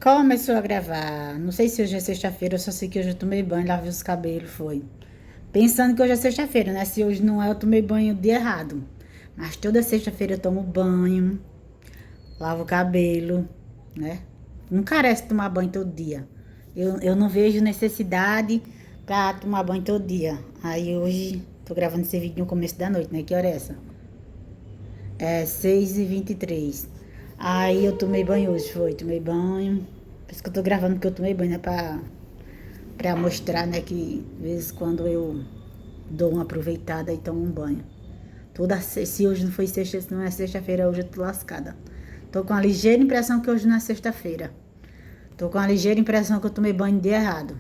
Começou a gravar. Não sei se hoje é sexta-feira, eu só sei que hoje eu tomei banho, lavei os cabelos, foi. Pensando que hoje é sexta-feira, né? Se hoje não é, eu tomei banho o dia errado. Mas toda sexta-feira eu tomo banho, lavo o cabelo, né? Não carece de tomar banho todo dia. Eu não vejo necessidade pra tomar banho todo dia. Aí hoje, tô gravando esse vídeo no começo da noite, né? Que hora é essa? É 6h23. Aí eu tomei banho hoje, foi. Tomei banho. Por isso que eu tô gravando, porque eu tomei banho, né? Pra mostrar, né? Que de vez em quando eu dou uma aproveitada e tomo um banho. Se hoje não foi sexta, se não é sexta-feira, hoje eu tô lascada. Tô com a ligeira impressão que hoje não é sexta-feira. Tô com a ligeira impressão que eu tomei banho de dia errado.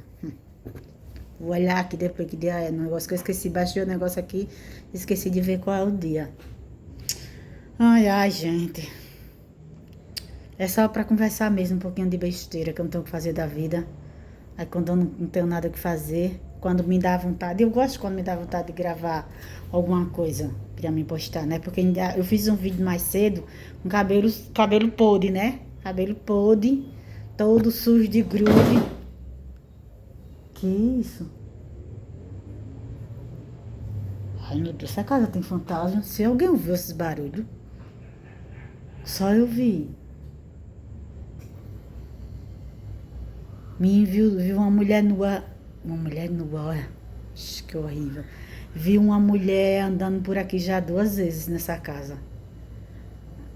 Vou olhar aqui depois que dia é. No negócio que eu esqueci, baixei o negócio aqui, esqueci de ver qual é o dia. Ai, ai, gente. É só pra conversar mesmo, um pouquinho de besteira que eu não tenho o que fazer da vida. Aí quando eu não tenho nada o que fazer, quando me dá vontade, eu gosto quando me dá vontade de gravar alguma coisa pra me postar, né? Porque eu fiz um vídeo mais cedo com cabelo podre, né? Cabelo podre, todo sujo de grude. Que isso? Ai meu Deus, essa casa tem fantasma. Se alguém ouviu esses barulhos, só eu vi. Viu uma mulher nua. Uma mulher nua, olha. Que horrível. Vi uma mulher andando por aqui já 2 vezes nessa casa.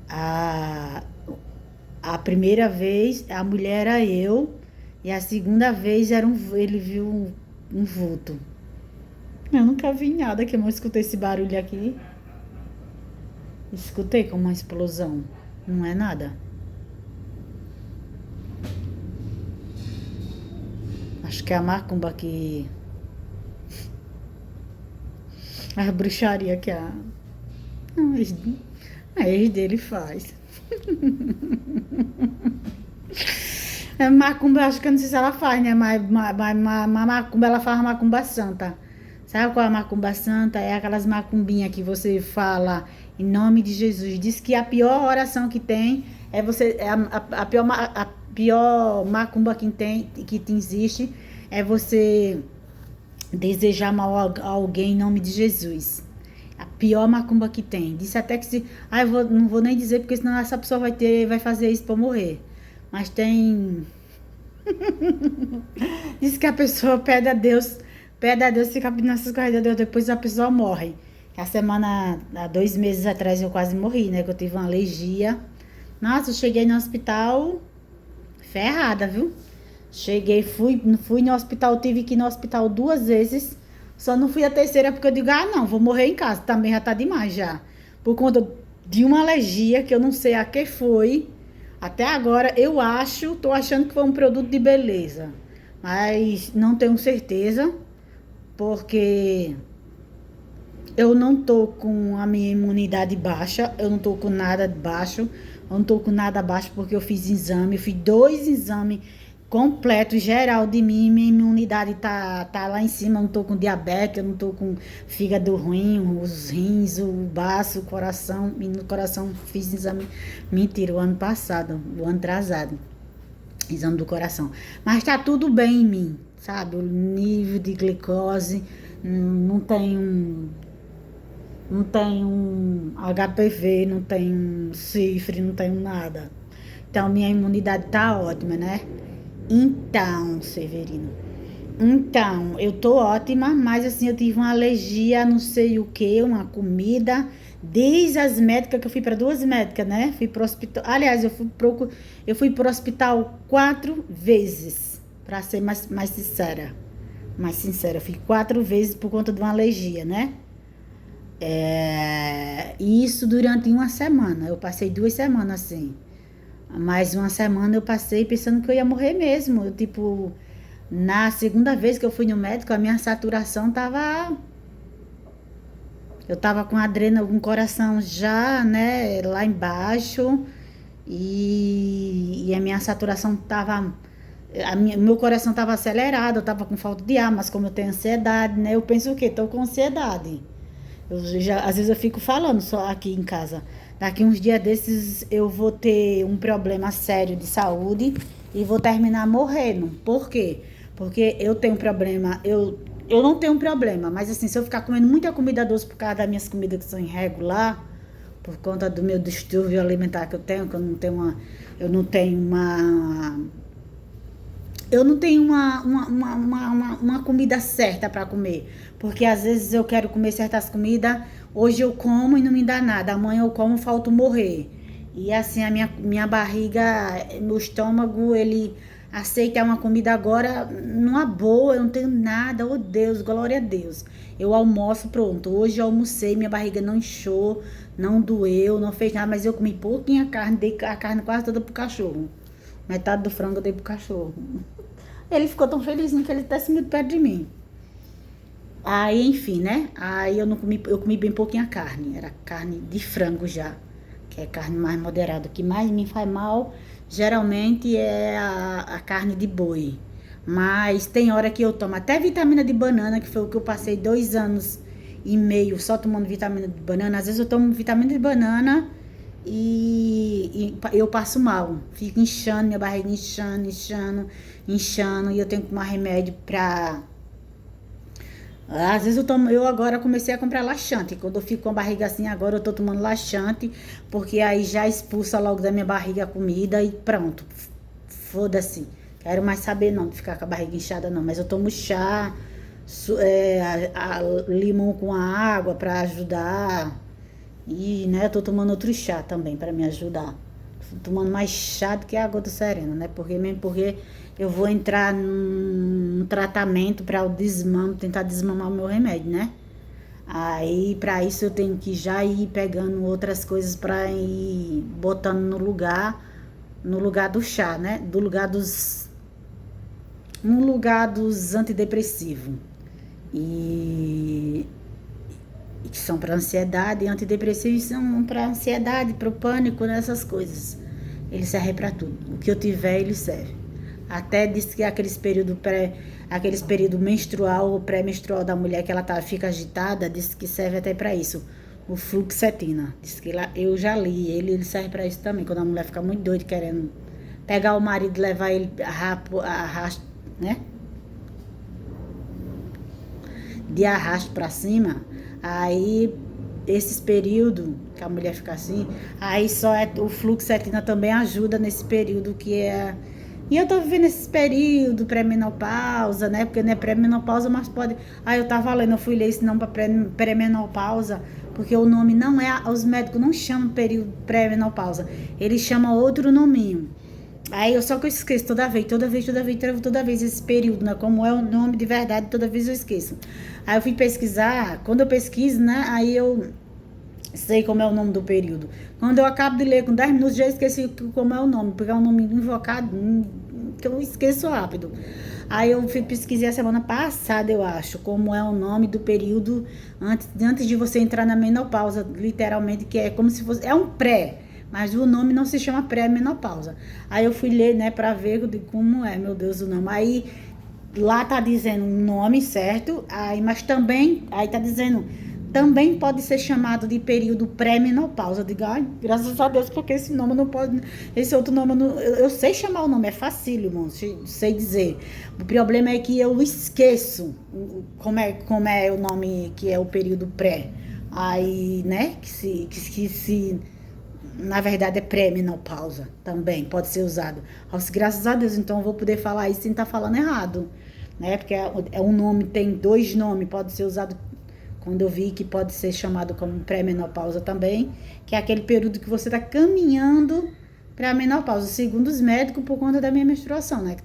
A, a primeira vez, a mulher era eu. E a segunda vez ele viu um vulto. Eu nunca vi nada, que eu escutei esse barulho aqui. Escutei como uma explosão. Não é nada. Acho que é a macumba que. A bruxaria que a ex dele faz. É macumba, acho que eu não sei se ela faz, né? Mas macumba, ela faz macumba santa. Sabe qual é a macumba santa? É aquelas macumbinhas que você fala em nome de Jesus. Diz que a pior oração que tem é você. É a pior macumba que existe é você desejar mal a alguém em nome de Jesus. A pior macumba que tem. Disse até que se. Ah, não vou nem dizer, porque senão essa pessoa vai fazer isso pra morrer. Mas tem. Diz que a pessoa pede a Deus, fica pedindo essas coisas a Deus, depois a pessoa morre. Há 2 meses atrás eu quase morri, né? Que eu tive uma alergia. Nossa, eu cheguei no hospital ferrada, viu? Cheguei, fui no hospital, tive que ir no hospital 2 vezes. Só não fui a terceira porque eu digo, ah, não, vou morrer em casa. Também já tá demais já. Por conta de uma alergia que eu não sei a que foi. Até agora tô achando que foi um produto de beleza. Mas não tenho certeza, porque eu não tô com a minha imunidade baixa, eu não tô com nada baixo, eu não tô com nada baixo porque eu fiz exame, eu fiz 2 exames completos, geral de mim, minha imunidade tá lá em cima, eu não tô com diabetes, eu não tô com fígado ruim, os rins, o baço, o coração, e no coração fiz exame, mentira, o ano passado, o ano atrasado, exame do coração, mas tá tudo bem em mim, sabe, o nível de glicose, não tem não tem um HPV, não tem um cifre, não tem nada. Então, minha imunidade tá ótima, né? Então, Severino. Então, eu tô ótima, mas assim, eu tive uma alergia, não sei o que, uma comida. Desde as médicas, que eu fui para 2 médicas, né? Fui pro hospital. Aliás, eu fui pro hospital 4 vezes, para ser mais sincera. Mais sincera, eu fui 4 vezes por conta de uma alergia, né? Isso durante uma semana. Eu passei 2 semanas assim. Mais uma semana eu passei pensando que eu ia morrer mesmo. Eu, tipo, na segunda vez que eu fui no médico, a minha saturação tava. Eu tava com adrenalina, com o coração já, né, lá embaixo. E a minha saturação tava. Meu coração tava acelerado, eu tava com falta de ar, mas como eu tenho ansiedade, né? Eu penso o quê? Tô com ansiedade. Às vezes eu fico falando só aqui em casa. Daqui uns dias desses eu vou ter um problema sério de saúde e vou terminar morrendo. Por quê? Porque eu tenho problema, eu não tenho problema, mas assim, se eu ficar comendo muita comida doce por causa das minhas comidas que são irregular, por conta do meu distúrbio alimentar que eu tenho, que eu não tenho uma eu não tenho uma comida certa para comer. Porque às vezes eu quero comer certas comidas, hoje eu como e não me dá nada. Amanhã eu como e falto morrer. E assim, a minha barriga, meu estômago, ele aceita uma comida agora numa boa, eu não tenho nada, oh Deus, glória a Deus. Eu almoço, pronto. Hoje eu almocei, minha barriga não inchou, não doeu, não fez nada, mas eu comi pouquinha carne, dei a carne quase toda pro cachorro. Metade do frango eu dei pro cachorro. Ele ficou tão felizinho que ele até se muito perto de mim. Aí, enfim, né? Aí eu comi bem pouquinha carne. Era carne de frango já, que é carne mais moderada. O que mais me faz mal, geralmente, é a carne de boi. Mas tem hora que eu tomo até vitamina de banana, que foi o que eu passei 2 anos e meio só tomando vitamina de banana. Às vezes eu tomo vitamina de banana e eu passo mal. Fico inchando, minha barriga inchando, e eu tenho que tomar remédio pra... Às vezes eu agora comecei a comprar laxante. Quando eu fico com a barriga assim, agora eu tô tomando laxante, porque aí já expulsa logo da minha barriga a comida e pronto. Foda-se. Quero mais saber não de ficar com a barriga inchada não, mas eu tomo chá, limão com a água pra ajudar. E, né, eu tô tomando outro chá também pra me ajudar. Tô tomando mais chá do que água do sereno, né? Porque eu vou entrar num tratamento para o desmame, tentar desmamar o meu remédio, né? Aí, para isso, eu tenho que já ir pegando outras coisas para ir botando no lugar do chá, né? No lugar dos antidepressivos. E que são para ansiedade, e antidepressivos são para ansiedade, para o pânico, nessas coisas. Ele serve para tudo. O que eu tiver, ele serve. Até diz que aqueles período menstrual ou pré-menstrual da mulher que ela fica agitada, diz que serve até para isso. O fluoxetina. Diz que eu já li, ele serve para isso também. Quando a mulher fica muito doida querendo pegar o marido e levar ele arrasto, né? De arrasto para cima, aí esses períodos que a mulher fica assim, aí só o fluoxetina também ajuda nesse período que é. E eu tô vivendo esse período pré-menopausa, né? Porque não é pré-menopausa, mas pode. Aí eu tava lendo, eu fui ler esse nome pra pré-menopausa, porque o nome não é. Os médicos não chamam período pré-menopausa, eles chamam outro nominho. Aí só que eu esqueço toda vez esse período, né? Como é o nome de verdade, toda vez eu esqueço. Aí eu fui pesquisar, quando eu pesquiso, né? Aí eu sei como é o nome do período. Quando eu acabo de ler com 10 minutos, já esqueci como é o nome, porque é um nome invocado que eu esqueço rápido. Aí eu pesquisei a semana passada, eu acho, como é o nome do período antes de você entrar na menopausa, literalmente, que é como se fosse... É um pré, mas o nome não se chama pré-menopausa. Aí eu fui ler, né, pra ver como é, meu Deus, o nome. Aí lá tá dizendo o nome certo, aí, mas também, aí tá dizendo, também pode ser chamado de período pré-menopausa. Eu digo, ai, graças a Deus, porque esse nome não pode, esse outro nome, eu sei chamar o nome, é facílimo, sei dizer. O problema é que eu esqueço como é o nome que é o período pré. Aí, né, que se na verdade é pré-menopausa também, pode ser usado. Graças a Deus, então eu vou poder falar isso sem estar falando errado, né? Porque é um nome, tem 2 nomes, pode ser usado quando eu vi que pode ser chamado como pré-menopausa também, que é aquele período que você está caminhando para a menopausa, segundo os médicos, por conta da minha menstruação, né?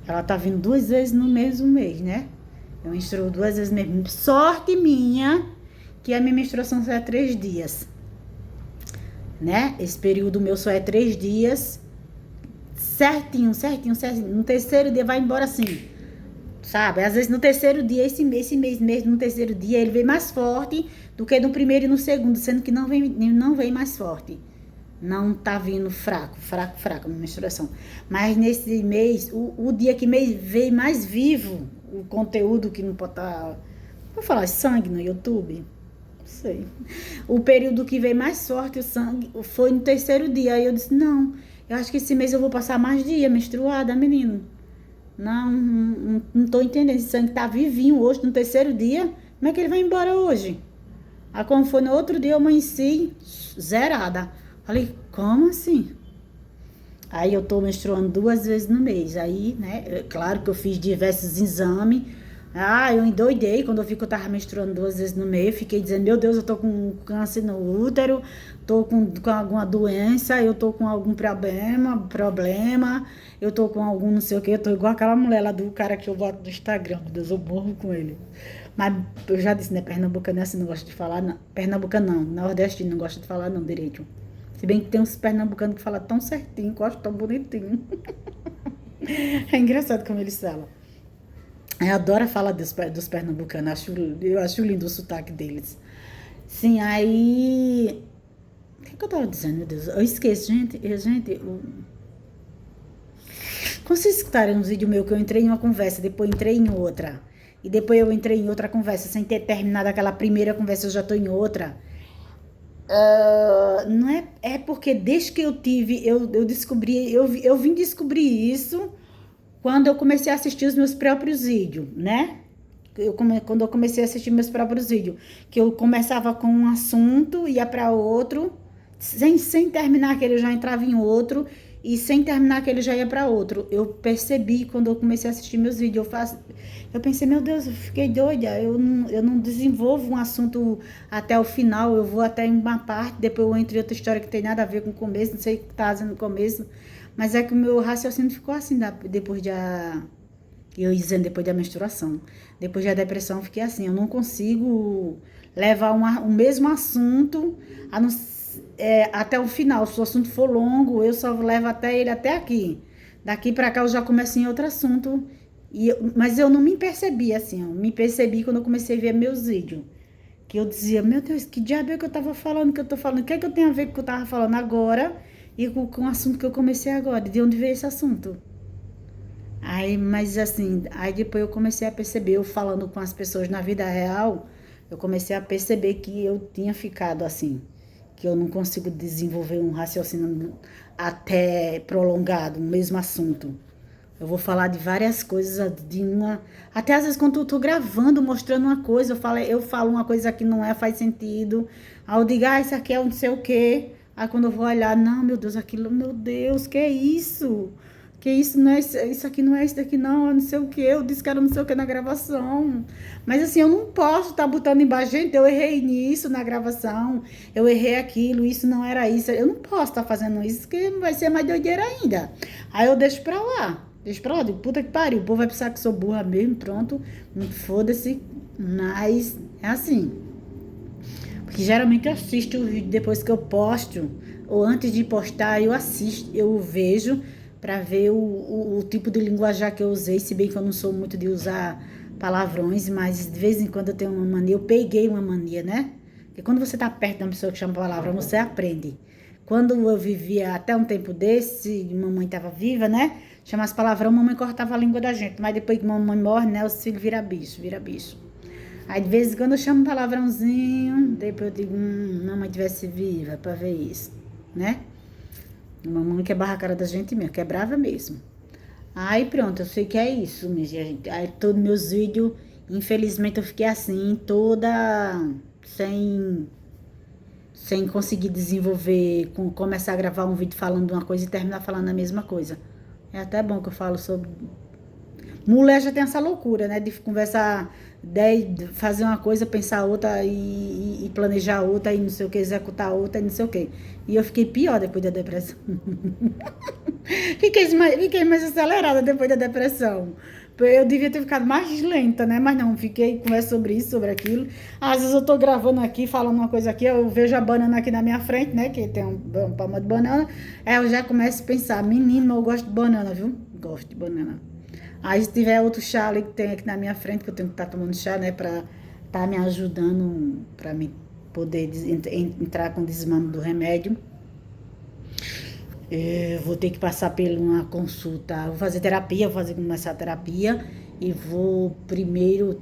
Ela tá vindo 2 vezes no mesmo mês, né? Eu menstruo 2 vezes no mesmo. Sorte minha que a minha menstruação só é 3 dias. Né? Esse período meu só é 3 dias, certinho. No terceiro dia vai embora assim, sabe? Às vezes no terceiro dia, esse mês no terceiro dia, ele vem mais forte do que no primeiro e no segundo, sendo que não vem mais forte. Não tá vindo fraco a menstruação. Mas nesse mês, o dia que veio mais vivo, o conteúdo que não pode estar... Vou falar sangue no YouTube. sei. O período que veio mais forte o sangue foi no terceiro dia. Aí eu disse, não, eu acho que esse mês eu vou passar mais dia menstruada, menino. Não tô entendendo. Esse sangue tá vivinho hoje, no terceiro dia. Como é que ele vai embora hoje? Aí como foi no outro dia, eu amanheci zerada. Falei, como assim? Aí eu tô menstruando 2 vezes no mês. Aí, né, claro que eu fiz diversos exames. Ah, eu endoidei quando eu vi que eu tava menstruando 2 vezes no mês. Fiquei dizendo, meu Deus, eu tô com câncer no útero, tô com alguma doença, eu tô com algum problema, eu tô com algum não sei o que. Eu tô igual aquela mulher lá do cara que eu boto no Instagram. Meu Deus, eu morro com ele. Mas eu já disse, né, pernambucano é assim, não gosta de falar, não. Pernambucano não, nordestino não gosta de falar não direito. Se bem que tem uns pernambucanos que falam tão certinho, que eu acho tão bonitinho. É engraçado como eles falam. Eu adoro falar dos pernambucanos, eu acho lindo o sotaque deles. Sim, aí. O que eu tava dizendo, meu Deus? Eu esqueço, quando vocês escutarem uns vídeos meus que eu entrei em uma conversa, depois entrei em outra, e depois eu entrei em outra conversa, sem ter terminado aquela primeira conversa, eu já tô em outra. Não é, é porque desde que eu tive, eu descobri, eu vim descobrir isso quando eu comecei a assistir os meus próprios vídeos, né? Quando eu comecei a assistir meus próprios vídeos, que eu começava com um assunto, ia para outro, sem terminar aquele eu já entrava em outro, e sem terminar aquele já ia para outro. Eu percebi quando eu comecei a assistir meus vídeos, eu pensei, meu Deus, eu fiquei doida, eu não desenvolvo um assunto até o final, eu vou até em uma parte, depois eu entro em outra história que tem nada a ver com o começo, não sei o que tá fazendo no começo, mas é que o meu raciocínio ficou assim, depois da... Eu dizendo depois da menstruação. Depois da depressão, eu fiquei assim, eu não consigo levar o mesmo assunto até o final. Se o assunto for longo, eu só levo até ele até aqui. Daqui para cá eu já começo em outro assunto. Mas eu não me percebi assim, eu me percebi quando eu comecei a ver meus vídeos. Que eu dizia, meu Deus, que diabo é que eu tava falando, que eu tô falando? O que é que eu tenho a ver com o que eu tava falando agora e com o assunto que eu comecei agora? De onde veio esse assunto? Aí, mas assim, aí depois eu comecei a perceber, eu falando com as pessoas na vida real, eu comecei a perceber que eu tinha ficado assim, que eu não consigo desenvolver um raciocínio até prolongado, o mesmo assunto. Eu vou falar de várias coisas, até às vezes quando eu tô gravando, mostrando uma coisa, eu falo uma coisa que não é, faz sentido. Aí eu digo, isso aqui é um não sei o quê. Aí quando eu vou olhar, não, meu Deus, aquilo, meu Deus, que é isso? Que isso não é isso aqui não é isso daqui não, eu não sei o que, eu disse que era não sei o que na gravação. Mas assim, eu não posso estar botando embaixo, gente, eu errei nisso na gravação, eu errei aquilo, isso não era isso. Eu não posso estar fazendo isso, porque vai ser mais doideira ainda. Aí eu deixo pra lá. Deixa pra lá, digo, puta que pariu, o povo vai pensar que sou burra mesmo, pronto, foda-se. Mas é assim. Porque geralmente eu assisto o vídeo depois que eu posto, ou antes de postar, eu assisto, eu vejo para ver o tipo de linguajar que eu usei, se bem que eu não sou muito de usar palavrões, mas de vez em quando eu tenho uma mania, eu peguei uma mania, né? Porque quando você tá perto de uma pessoa que chama palavrão, você aprende. Quando eu vivia até um tempo desse, mamãe estava viva, né? Chamasse palavrão, mamãe cortava a língua da gente. Mas depois que mamãe morre, né? Os filhos viram bicho, vira bicho. Aí de vez em quando eu chamo um palavrãozinho, depois eu digo, mamãe tivesse viva pra ver isso, né? Mamãe quebrava a cara da gente mesmo, quebrava mesmo. Aí pronto, eu sei que é isso, minha gente. Aí todos meus vídeos, infelizmente eu fiquei assim, toda sem conseguir desenvolver, começar a gravar um vídeo falando de uma coisa e terminar falando a mesma coisa. É até bom que eu falo sobre. Mulher já tem essa loucura, né? De conversar, de fazer uma coisa, pensar outra e planejar outra e não sei o que, executar outra e não sei o que. E eu fiquei pior depois da depressão. Fiquei mais acelerada depois da depressão. Eu devia ter ficado mais lenta, né? Mas não, fiquei conversa sobre isso, sobre aquilo. Às vezes eu tô gravando aqui, falando uma coisa aqui, eu vejo a banana aqui na minha frente, né? Que tem um palma de banana. Aí eu já começo a pensar, menino, eu gosto de banana, viu? Gosto de banana. Aí se tiver outro chá ali que tem aqui na minha frente, que eu tenho que estar tomando chá, né? Pra estar me ajudando, pra me poder entrar com o desmame do remédio. Vou ter que passar por uma consulta, vou fazer terapia, começar a terapia e vou primeiro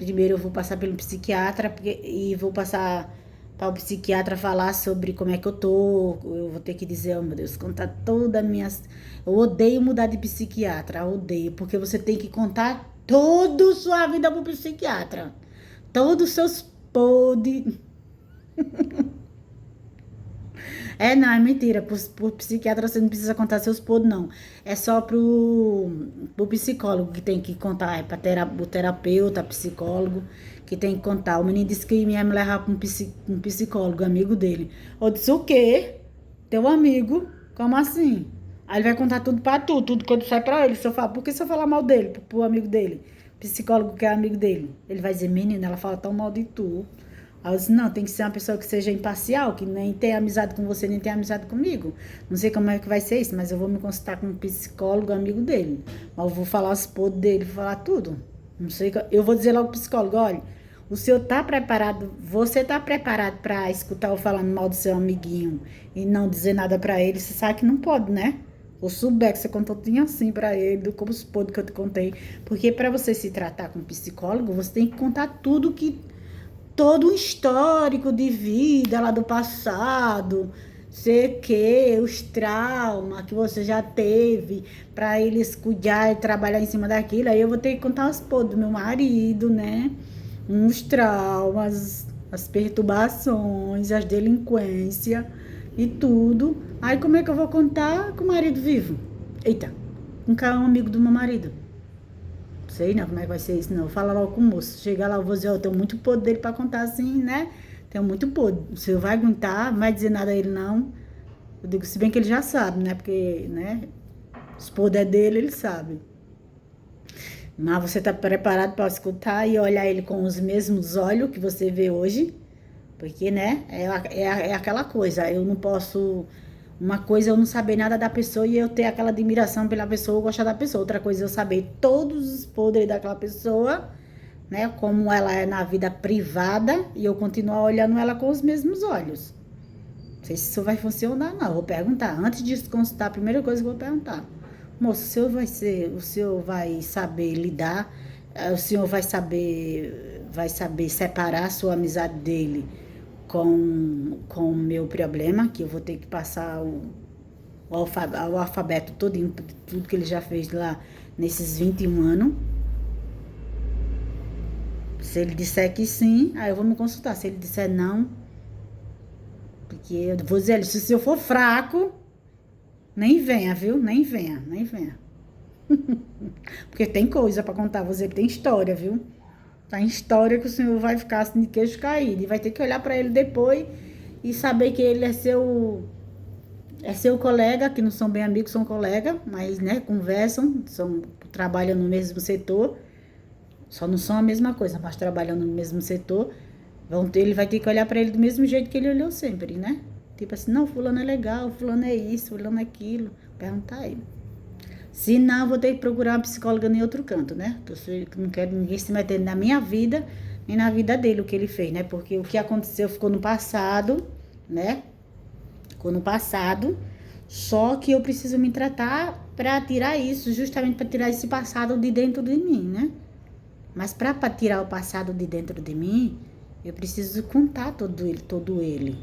Primeiro eu vou passar pelo psiquiatra e vou passar para o psiquiatra falar sobre como é que eu tô. Eu vou ter que dizer, oh meu Deus, contar todas as minhas. Eu odeio mudar de psiquiatra, odeio, porque você tem que contar toda a sua vida pro psiquiatra. Todos os seus podres. É, não, é mentira. Pro psiquiatra você não precisa contar seus podres, não. É só pro psicólogo que tem que contar. É o terapeuta, psicólogo, que tem que contar. O menino disse que ia me levar pra um psicólogo, amigo dele. Eu disse, o quê? Teu amigo? Como assim? Aí ele vai contar tudo pra tu, tudo que eu disser pra ele. Se eu falar, por que se eu falar mal dele, pro amigo dele? Psicólogo que é amigo dele. Ele vai dizer, menina, ela fala tão mal de tu. Aí eu disse, não, tem que ser uma pessoa que seja imparcial, que nem tem amizade com você, nem tem amizade comigo. Não sei como é que vai ser isso, mas eu vou me consultar com um psicólogo amigo dele. Mas eu vou falar os podres dele, vou falar tudo. Não sei, eu vou dizer logo pro psicólogo, olha, o senhor tá preparado, você tá preparado para escutar eu falando mal do seu amiguinho e não dizer nada para ele? Você sabe que não pode, né? Eu souber que você contou tinha assim para ele, do como os podres que eu te contei. Porque para você se tratar com um psicólogo, você tem que contar tudo que todo um histórico de vida lá do passado, sei que, os traumas que você já teve, para eles cuidar e trabalhar em cima daquilo. Aí eu vou ter que contar os podres do meu marido, né? Uns traumas, as perturbações, as delinquências e tudo. Aí como é que eu vou contar com o marido vivo? Eita, um cara um amigo do meu marido. Sei não como é que vai ser isso, não. Fala logo com o moço. Chegar lá, eu vou dizer, eu tenho muito podre dele pra contar assim, né? Tenho muito podre. O senhor vai aguentar, não vai dizer nada a ele, não. Eu digo, se bem que ele já sabe, né? Porque, né? Os podres é dele, ele sabe. Mas você tá preparado para escutar e olhar ele com os mesmos olhos que você vê hoje? Porque, né? É aquela coisa. Eu não posso. Uma coisa é eu não saber nada da pessoa e eu ter aquela admiração pela pessoa, eu gostar da pessoa. Outra coisa é eu saber todos os podres daquela pessoa, né? Como ela é na vida privada e eu continuar olhando ela com os mesmos olhos. Não sei se isso vai funcionar, não. Eu vou perguntar. Antes de consultar, a primeira coisa que eu vou perguntar. Moço, o senhor vai saber lidar, o senhor vai saber separar a sua amizade dele com o meu problema, que eu vou ter que passar o alfabeto todinho, tudo que ele já fez lá nesses 21 anos. Se ele disser que sim, aí eu vou me consultar. Se ele disser não, porque eu vou dizer, se eu for fraco, nem venha, viu? Nem venha, nem venha. Porque tem coisa pra contar, vou dizer que tem história, viu? Tem história que o senhor vai ficar assim de queixo caído e vai ter que olhar pra ele depois e saber que ele é seu colega, que não são bem amigos, são colega, mas, né, conversam, trabalham no mesmo setor, só não são a mesma coisa, mas trabalham no mesmo setor. Ele vai ter que olhar pra ele do mesmo jeito que ele olhou sempre, né? Tipo assim, não, fulano é legal, fulano é isso, fulano é aquilo. Perguntar a ele. Se não, vou ter que procurar uma psicóloga em outro canto, né? Eu não quero ninguém se metendo na minha vida, nem na vida dele, o que ele fez, né? Porque o que aconteceu ficou no passado, né? Ficou no passado. Só que eu preciso me tratar para tirar isso, justamente para tirar esse passado de dentro de mim, né? Mas para tirar o passado de dentro de mim, eu preciso contar todo ele.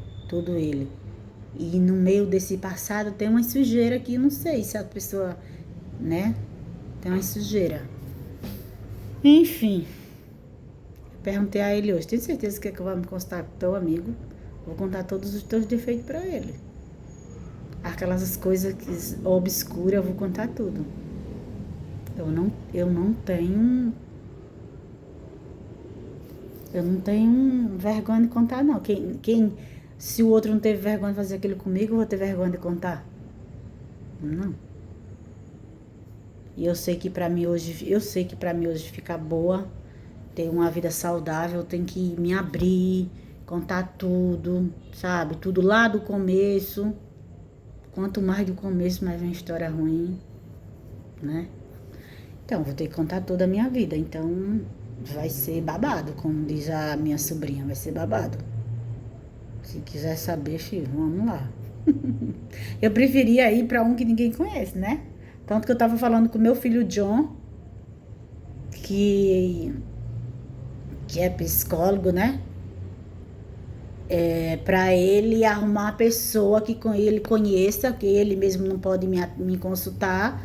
E no meio desse passado tem uma sujeira que eu não sei se a pessoa, né? Tem uma sujeira. Enfim, perguntei a ele hoje, tem certeza que vai me consultar com teu amigo? Vou contar todos os teus defeitos para ele. Aquelas coisas obscuras, eu vou contar tudo. Eu não tenho vergonha de contar, não. Se o outro não teve vergonha de fazer aquilo comigo, eu vou ter vergonha de contar? Não. E eu sei que pra mim hoje ficar boa, ter uma vida saudável, eu tenho que me abrir, contar tudo, sabe? Tudo lá do começo. Quanto mais do começo, mais vem história ruim, né? Então, vou ter que contar toda a minha vida. Então, vai ser babado, como diz a minha sobrinha, vai ser babado. Se quiser saber, filho, vamos lá. Eu preferia ir pra um que ninguém conhece, né? Tanto que eu tava falando com meu filho John, que que é psicólogo, né? Para ele arrumar uma pessoa que ele conheça, que ele mesmo não pode me consultar,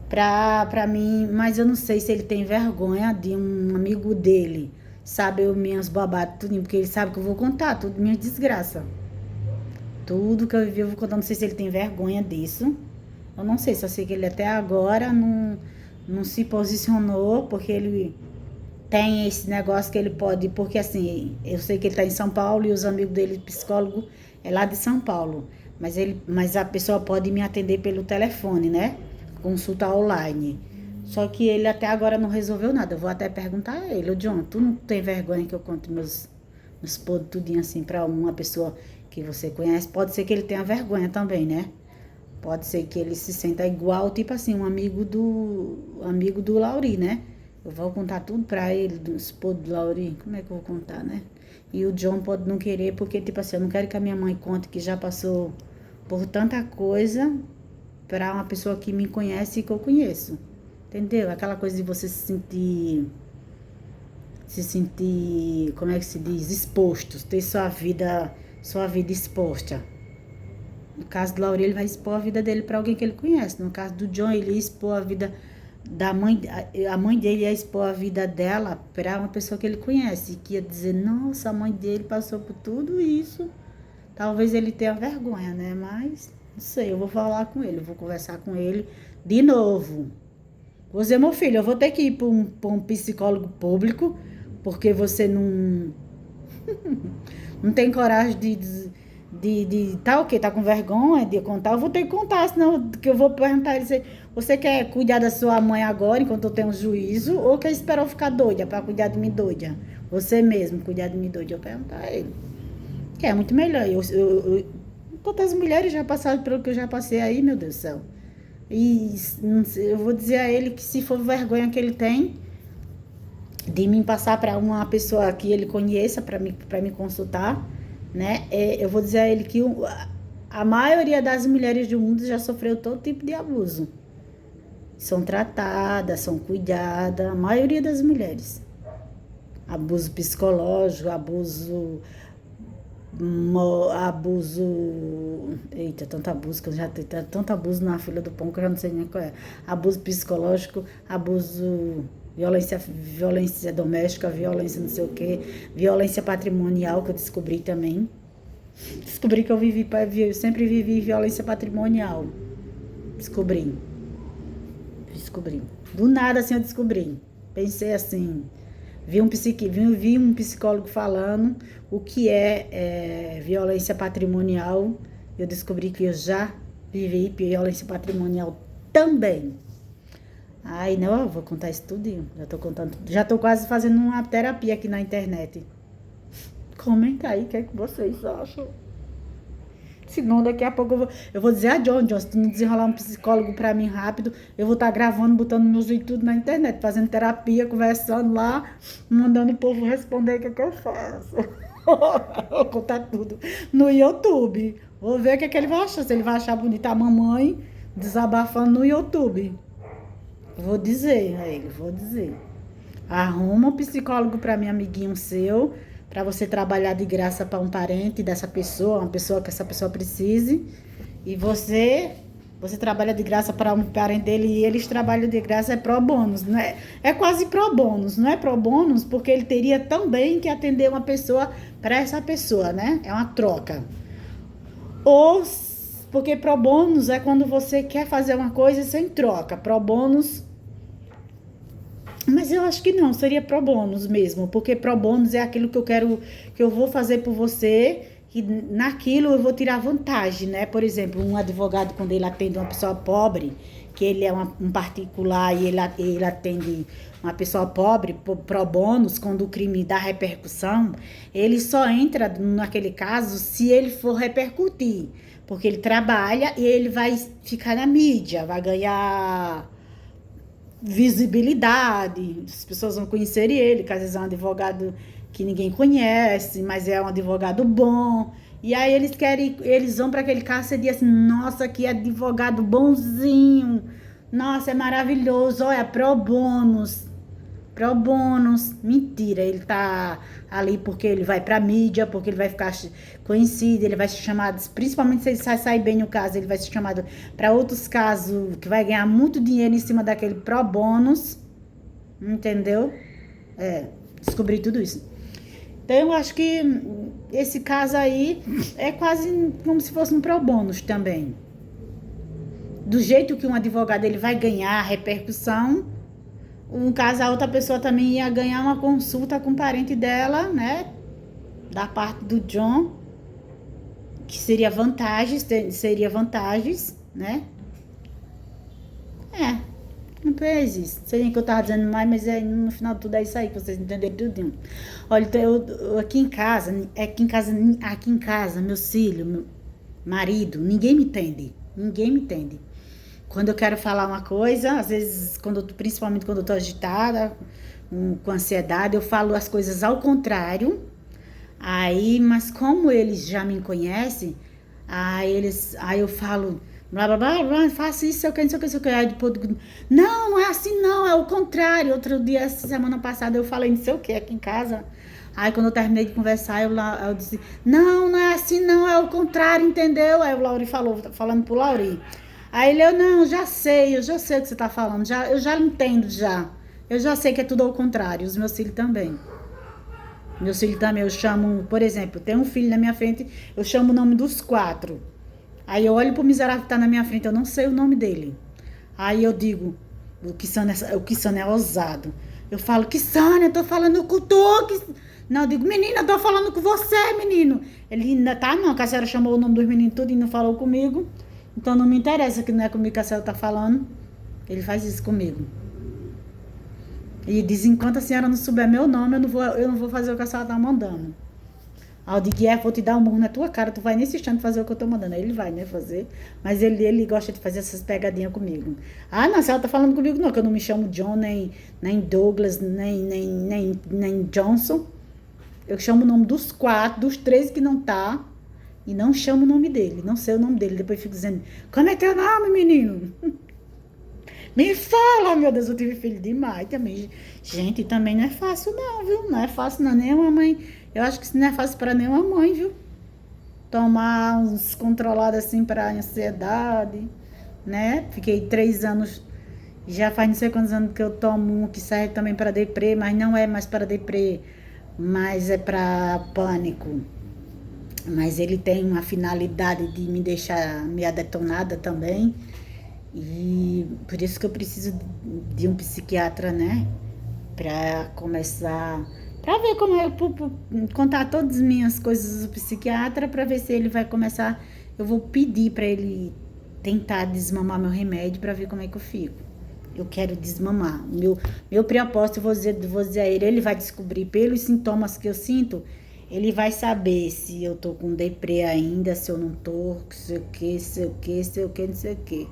pra mim, mas eu não sei se ele tem vergonha de um amigo dele saber os minhas babadas, tudo, porque ele sabe que eu vou contar, tudo minha desgraça. Tudo que eu vivi eu vou contar, não sei se ele tem vergonha disso. Eu não sei, só sei que ele até agora não se posicionou, porque ele tem esse negócio que ele pode, porque assim, eu sei que ele está em São Paulo e os amigos dele, psicólogo, é lá de São Paulo. Mas a pessoa pode me atender pelo telefone, né? Consulta online. Só que ele até agora não resolveu nada. Eu vou até perguntar a ele: ô John, tu não tem vergonha que eu conte meus podres tudinho assim pra uma pessoa que você conhece? Pode ser que ele tenha vergonha também, né? Pode ser que ele se sinta igual, tipo assim, um amigo do Lauri, né? Eu vou contar tudo pra ele, dos podres do Lauri. Como é que eu vou contar, né? E o John pode não querer, porque, tipo assim, eu não quero que a minha mãe conte que já passou por tanta coisa pra uma pessoa que me conhece e que eu conheço. Entendeu? Aquela coisa de você se sentir, como é que se diz? Exposto, ter sua vida exposta. No caso do Laurel, ele vai expor a vida dele para alguém que ele conhece. No caso do John, ele ia expor a vida da mãe, a mãe dele ia expor a vida dela para uma pessoa que ele conhece, e que ia dizer: nossa, a mãe dele passou por tudo isso. Talvez ele tenha vergonha, né? Mas, não sei, eu vou falar com ele, eu vou conversar com ele de novo. Vou dizer: meu filho, eu vou ter que ir para um psicólogo público, porque você não tem coragem de tá o quê? Tá com vergonha de contar? Eu vou ter que contar, senão que eu vou perguntar ele: você quer cuidar da sua mãe agora, enquanto eu tenho juízo, ou quer esperar eu ficar doida para cuidar de mim doida? Você mesmo cuidar de mim doida? Eu perguntar a ele. Que é muito melhor. Todas as mulheres já passaram pelo que eu já passei aí, meu Deus do céu. E eu vou dizer a ele que, se for vergonha que ele tem de me passar para uma pessoa que ele conheça para me consultar, né? Eu vou dizer a ele que a maioria das mulheres do mundo já sofreu todo tipo de abuso. São tratadas, são cuidadas, a maioria das mulheres. Abuso psicológico, abuso. Eita, tanto abuso que eu já tenho, tanto abuso na fila do pão que eu já não sei nem qual é. Abuso psicológico, abuso, violência doméstica, violência não sei o que, violência patrimonial, que eu descobri também. Descobri que eu sempre vivi violência patrimonial. Descobri. Do nada assim eu descobri. Pensei assim. Vi um psicólogo falando o que é violência patrimonial. Eu descobri que eu já vivi violência patrimonial também. Ai, não, eu vou contar isso tudo. Já tô quase fazendo uma terapia aqui na internet. Comenta aí o que é que vocês acham. Senão daqui a pouco eu vou dizer a John, se tu não desenrolar um psicólogo pra mim rápido, eu vou estar gravando, botando meus vídeos tudo na internet, fazendo terapia, conversando lá, mandando o povo responder o que eu faço. Vou contar tudo no YouTube. Vou ver o que ele vai achar, se ele vai achar bonita a mamãe desabafando no YouTube. Vou dizer a ele, arruma um psicólogo pra mim, amiguinho seu, para você trabalhar de graça para um parente dessa pessoa, uma pessoa que essa pessoa precise, e você trabalha de graça para um parente dele, e eles trabalham de graça, é pro bônus, não é? É quase pro bônus, não é pro bônus, porque ele teria também que atender uma pessoa para essa pessoa, né? É uma troca. Ou porque pro bônus é quando você quer fazer uma coisa sem troca. Pro bônus. Mas eu acho que não, seria pro bônus mesmo, porque pro bônus é aquilo que eu vou fazer por você, e naquilo eu vou tirar vantagem, né? Por exemplo, um advogado, quando ele atende uma pessoa pobre, que ele é um particular e ele atende uma pessoa pobre, pro bônus, quando o crime dá repercussão, ele só entra naquele caso se ele for repercutir, porque ele trabalha e ele vai ficar na mídia, vai ganhar visibilidade, as pessoas vão conhecer ele, que às vezes é um advogado que ninguém conhece, mas é um advogado bom. E aí eles vão para aquele caso e dizem assim: nossa, que advogado bonzinho, nossa, é maravilhoso, olha, pro bônus. pro bônus. Mentira, ele tá ali porque ele vai pra mídia, porque ele vai ficar conhecido, ele vai ser chamado, principalmente se ele sair bem no caso, ele vai ser chamado para outros casos que vai ganhar muito dinheiro em cima daquele pro bônus, entendeu? Descobri tudo isso. Então eu acho que esse caso aí é quase como se fosse um pro bônus também. Do jeito que um advogado ele vai ganhar repercussão, um caso a outra pessoa também ia ganhar uma consulta com o parente dela, né? Da parte do John, que seria vantagens, né? Não fez isso. Não sei nem o que eu tava dizendo mais, mas no final de tudo é isso aí, que vocês entenderam tudinho. Olha, então eu aqui em casa, meus filhos, meu marido, ninguém me entende. Ninguém me entende. Quando eu quero falar uma coisa, às vezes, principalmente quando eu tô agitada, com ansiedade, eu falo as coisas ao contrário. Aí, mas como eles já me conhecem, aí eu falo, blá blá blá, blá faça isso, sei o que, não sei o que, não sei o que. Aí depois, não é assim não, é o contrário. Outro dia, essa semana passada, eu falei não sei o que aqui em casa. Aí quando eu terminei de conversar, eu disse, não é assim não, é o contrário, entendeu? Aí o Lauri falando pro Lauri. Aí ele, não, eu já sei o que você tá falando, eu já entendo já. Eu já sei que é tudo ao contrário, os meus filhos também. Meus filhos também, eu chamo, por exemplo, tem um filho na minha frente, eu chamo o nome dos 4. Aí eu olho pro miserável que tá na minha frente, eu não sei o nome dele. Aí eu digo, o Kissana é ousado. Eu falo, Kissana, eu tô falando com tu. Não, eu digo, menina, eu tô falando com você, menino. Ele ainda tá, não, que a senhora chamou o nome dos meninos tudo e não falou comigo. Então não me interessa que não é comigo que a senhora tá falando. Ele faz isso comigo. E diz, enquanto a senhora não souber meu nome, eu não vou fazer o que a senhora tá mandando. Aí eu digo, vou te dar um murro na tua cara, tu vai nesse instante fazer o que eu tô mandando. Aí ele vai, né, fazer. Mas ele gosta de fazer essas pegadinhas comigo. Ah, não, a senhora tá falando comigo não, que eu não me chamo John, nem Douglas, nem Johnson. Eu chamo o nome dos 4, dos 3 que não tá. E não chamo o nome dele, não sei o nome dele. Depois fico dizendo, como é teu nome, menino? Me fala, meu Deus, eu tive filho demais também. Gente, também não é fácil não, viu? Não é fácil não, nenhuma mãe. Eu acho que isso não é fácil para nenhuma mãe, viu? Tomar uns controlados assim para ansiedade, né? Fiquei 3 anos, já faz não sei quantos anos que eu tomo um que serve também para deprê, mas não é mais para deprê, mas é para pânico. Mas ele tem uma finalidade de me deixar meio detonada também. E por isso que eu preciso de um psiquiatra, né? Pra começar, pra ver como contar todas as minhas coisas do psiquiatra, pra ver se ele vai começar. Eu vou pedir pra ele tentar desmamar meu remédio pra ver como é que eu fico. Eu quero desmamar. Meu propósito, eu vou dizer a ele vai descobrir pelos sintomas que eu sinto. Ele vai saber se eu tô com deprê ainda, se eu não tô, sei o que, não sei o que.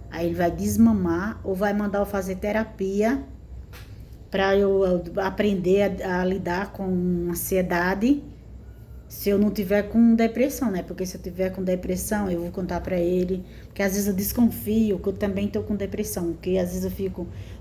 Aí ele vai desmamar ou vai mandar eu fazer terapia para eu aprender a lidar com ansiedade se eu não tiver com depressão, né? Porque se eu tiver com depressão, eu vou contar para ele, porque às vezes eu desconfio que eu também tô com depressão, porque às vezes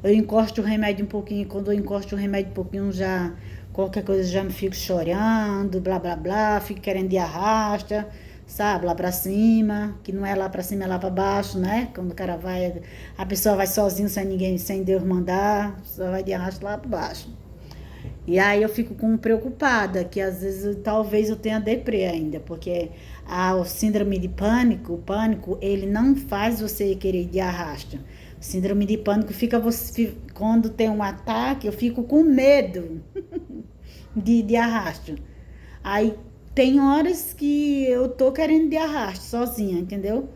eu encosto o remédio um pouquinho, e quando eu encosto o remédio um pouquinho já qualquer coisa já me fico chorando, blá blá blá, fico querendo ir arrasta, sabe, lá pra cima, que não é lá pra cima, é lá pra baixo, né? Quando o cara vai, a pessoa vai sozinho, sem ninguém, sem Deus mandar, só vai de arrasto lá pra baixo. E aí eu fico preocupada, que às vezes talvez eu tenha deprê ainda, porque a síndrome de pânico, o pânico, ele não faz você querer ir de arrasto. Síndrome de pânico quando tem um ataque, eu fico com medo de arrasto. Aí tem horas que eu tô querendo de arrasto sozinha, entendeu?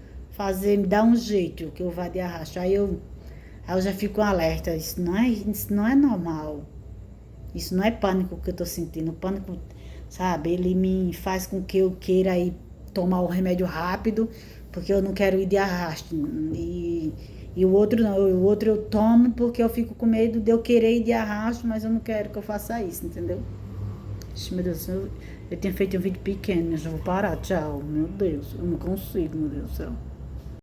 Me dar um jeito que eu vá de arrasto. Aí eu já fico alerta, isso não é normal. Isso não é pânico que eu tô sentindo. O pânico, sabe, ele me faz com que eu queira ir tomar o remédio rápido, porque eu não quero ir de arrasto. E o outro não, o outro eu tomo porque eu fico com medo de eu querer ir de arrasto, mas eu não quero que eu faça isso, entendeu? Meu Deus, eu tenho feito um vídeo pequeno, mas eu vou parar, tchau. Meu Deus, eu não consigo, meu Deus do céu.